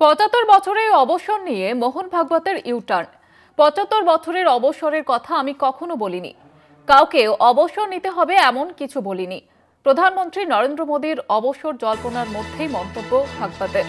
৭৫ বছরে অবসর নিয়ে মোহন ভাগবতের ইউটার্ন। ৭৫ বছরের অবসরের কথা আমি কখনো বলিনি, কাউকে অবসর নিতে হবে এমন কিছু বলিনি। প্রধানমন্ত্রী নরেন্দ্র মোদীর অবসর জল্পনার মধ্যেই মন্তব্য ভাগবতের।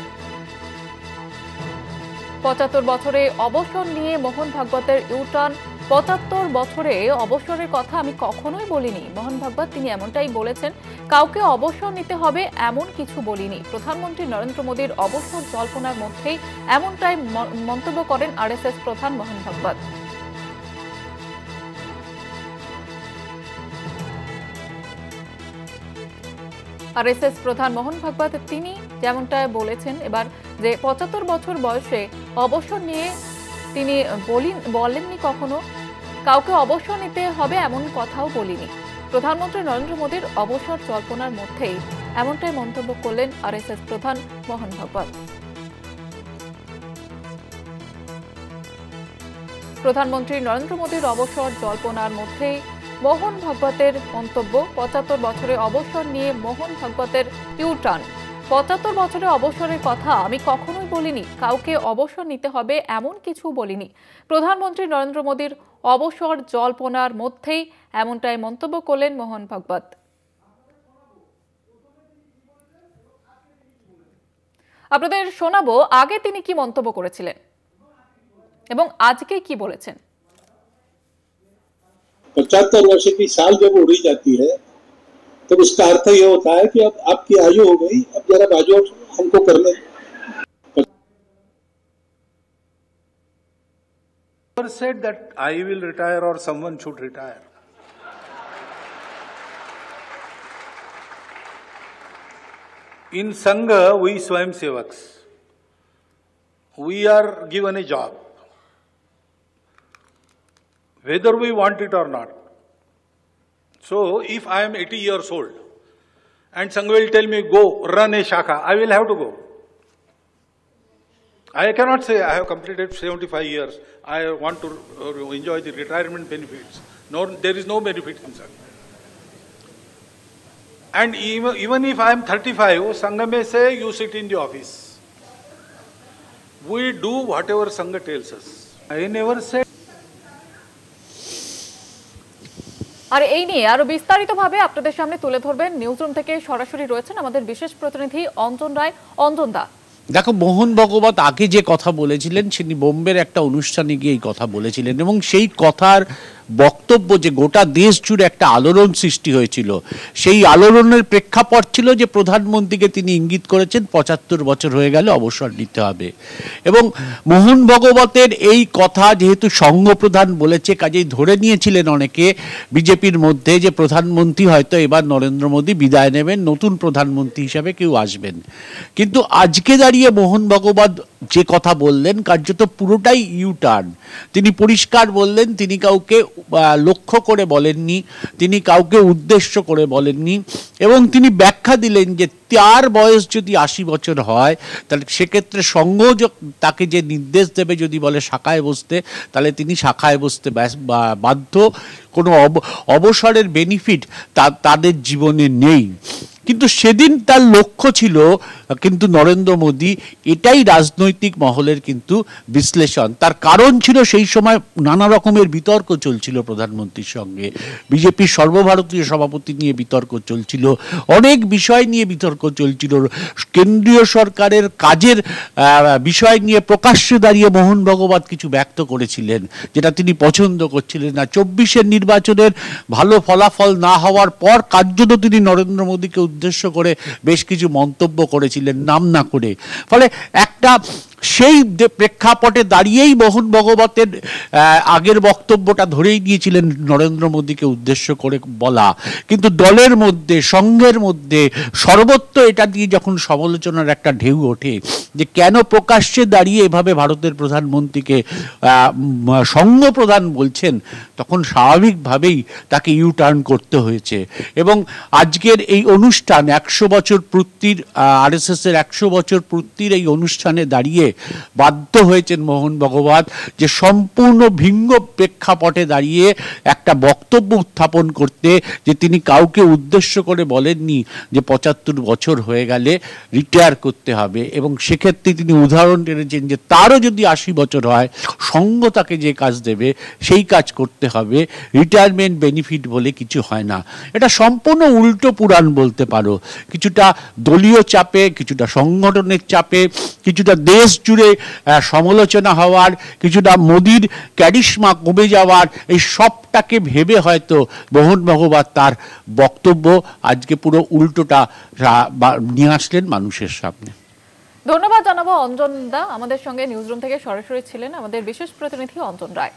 ৭৫ বছরে অবসর নিয়ে মোহন ভাগবতের ইউটার্ন। ৭৫ বছরে অবসরের কথা আমি কখনোই বলিনি মোহন ভাগবত তিনি এমনটাই বলেছেন। কাউকে অবসর নিতে হবে এমন কিছু বলিনি। প্রধানমন্ত্রী নরেন্দ্র মোদীর অবসর জল্পনার মধ্যেই এমনটাই মন্তব্য করেন আরএসএস প্রধান মোহন ভাগবত। আরএসএস প্রধান মোহন ভাগবত তিনি যেমনটা বলেছেন এবার যে ৭৫ বছর বয়সে অবসর নিয়ে তিনি বলেননি কখনো, কাউকে অবসর নিতে হবে এমন কথাও বলিনি। প্রধানমন্ত্রী নরেন্দ্র মোদীর অবসর জল্পনার মধ্যেই এমনটাই মন্তব্য করলেন আরএসএস প্রধান মোহন ভাগবত। প্রধানমন্ত্রী নরেন্দ্র মোদীর অবসর জল্পনার মধ্যেই মোহন ভাগবতের মন্তব্য। ৭৫ বছরে অবসর নিয়ে মোহন ভাগবতের ইউটার্ন। ৭৫ বছরে অবসরের কথা আমি কখনোই বলিনি, কাউকে অবসর নিতে হবে এমন কিছু বলিনি। প্রধানমন্ত্রী নরেন্দ্র মোদীর অবসর জল্পনার মধ্যেই এমনটাই মন্তব্য করলেন মোহন ভাগবত। আপনাদের শোনাবো আগে তিনি কি মন্তব্য করেছিলেন এবং আজকে কি বলেছেন। 75 वर्ष की साल जब उड़ी जाती है तो उसका अर्थ ये होता है कि अब आपकी आयु हो गई, अब जरा बाजू हमको करने। Never said that I will retire or someone should retire. In Sangha, we Swayamsevaks, we are given a job, whether we want it or not. So, if I am 80 years old and Sangha will tell me, go run a shakha, I will have to go. I cannot say I have completed 75 years, I want to enjoy the retirement benefits. No, there is no benefit in Sangha. And even if I am 35, Sangha may say, you sit in the office. We do whatever Sangha tells us. I never said. আর এই নিয়ে আরো বিস্তারিতভাবে আপনাদের সামনে তুলে ধরবেন newsroom থেকে সরাসরি রয়েছেন আমাদের বিশেষ প্রতিনিধি অঞ্জন রায়। অঞ্জন দা, দেখো, মোহন ভাগবত আগে যে কথা বলেছিলেন তিনি বোম্বের একটা অনুষ্ঠানে গিয়ে এই কথা বলেছিলেন এবং সেই কথার বক্তব্য যে গোটা দেশ জুড়ে একটা আলোড়ন সৃষ্টি হয়েছিল, সেই আলোড়নের প্রেক্ষাপট ছিল যে প্রধানমন্ত্রীকে তিনি ইঙ্গিত করেছেন ৭৫ বছর হয়ে গেলে অবসর নিতে হবে। এবং মোহন ভাগবতের এই কথা যেহেতু সংঘপ্রধান বলেছে, কাজেই ধরে নিয়েছিলেন অনেকে বিজেপির মধ্যে যে প্রধানমন্ত্রী হয়তো এবার নরেন্দ্র মোদী বিদায় নেবেন, নতুন প্রধানমন্ত্রী হিসাবে কেউ আসবেন। কিন্তু আজকে দাঁড়িয়ে মোহন ভাগবত যে কথা বললেন কার্যত পুরোটাই ইউটার্ন। তিনি পরিষ্কার বললেন তিনি কাউকে লক্ষ্য করে বলেননি, তিনি কাউকে উদ্দেশ্য করে বলেননি এবং তিনি ব্যাখ্যা দিলেন যে তার বয়স যদি ৮০ বছর হয় তাহলে সেক্ষেত্রে সংঘ তাকে যে নির্দেশ দেবে, যদি বলে শাখায় বসতে তাহলে তিনি শাখায় বসতে বাধ্য। কোনো অবসরের বেনিফিট তাদের জীবনে নেই। কিন্তু সেদিন তার লক্ষ্য ছিল কিন্তু নরেন্দ্র মোদী, এটাই রাজনৈতিক মহলের কিন্তু বিশ্লেষণ। তার কারণ ছিল সেই সময় নানা রকমের বিতর্ক চলছিল প্রধানমন্ত্রীর সঙ্গে, বিজেপির সর্বভারতীয় সভাপতি নিয়ে বিতর্ক চলছিল, অনেক বিষয় নিয়ে বিতর্ক চলছিল, কেন্দ্রীয় সরকারের কাজের বিষয় নিয়ে প্রকাশ্যে দাঁড়িয়ে মোহন ভাগবত কিছু ব্যক্ত করেছিলেন যেটা তিনি পছন্দ করছিলেন না। ২৪-এর নির্বাচনের ভালো ফলাফল না হওয়ার পর কার্যত তিনি নরেন্দ্র মোদীকে উদ্দেশ্য করে বেশ কিছু মন্তব্য করেছিলেন নাম না করে। ফলে একটা সেই প্রেক্ষাপটে দাঁড়িয়েই মোহন ভাগবতের আগের বক্তব্যটা ধরেই দিয়েছিলেন নরেন্দ্র মোদীকে উদ্দেশ্য করে বলা। কিন্তু দলের মধ্যে, সংঘের মধ্যে সর্বত্র এটা দিয়ে যখন সমালোচনার একটা ঢেউ ওঠে যে কেন প্রকাশ্যে দাঁড়িয়ে এভাবে ভারতের প্রধানমন্ত্রীকে সংঘ প্রধান বলছেন, তখন স্বাভাবিকভাবেই তাকে ইউটার্ন করতে হয়েছে। এবং আজকের এই অনুষ্ঠান ১০০ বছর পূর্তির, আরএসএসের ১০০ বছর পূর্তির এই অনুষ্ঠানে দাঁড়িয়ে বাধ্য হয়েছেন মোহন ভাগবত যে সম্পূর্ণ ভিন্ন প্রেক্ষাপটে দাঁড়িয়ে একটা বক্তব্য উত্থাপন করতে, যে তিনি কাউকে উদ্দেশ্য করে বলেননি যে ৭৫ বছর হয়ে গেলে রিটায়ার করতে হবে এবং সেক্ষেত্রে ক্ষেত্রে তিনি উদাহরণ টেনেছেন যে তারও যদি 80 বছর হয় সঙ্গ তাকে যে কাজ দেবে সেই কাজ করতে হবে, রিটায়ারমেন্ট বেনিফিট বলে কিছু হয় না। এটা সম্পূর্ণ উল্টো পুরাণ বলতে পারো। কিছুটা দলীয় চাপে, কিছুটা সংগঠনের চাপে, কিছুটা দেশ জুড়ে সমালোচনা হওয়ার, কিছুটা মোদির ক্যারিশমা কমে যাওয়ার, এই সবটাকে ভেবে হয়তো মোহন ভাগবত তার বক্তব্য আজকে পুরো উল্টোটা নিয়ে আসলেন মানুষের সামনে। ধন্যবাদ জানাবো অঞ্জন দা, আমাদের সঙ্গে নিউজরুম থেকে সরাসরি ছিলেন আমাদের বিশেষ প্রতিনিধি অঞ্জন রায়।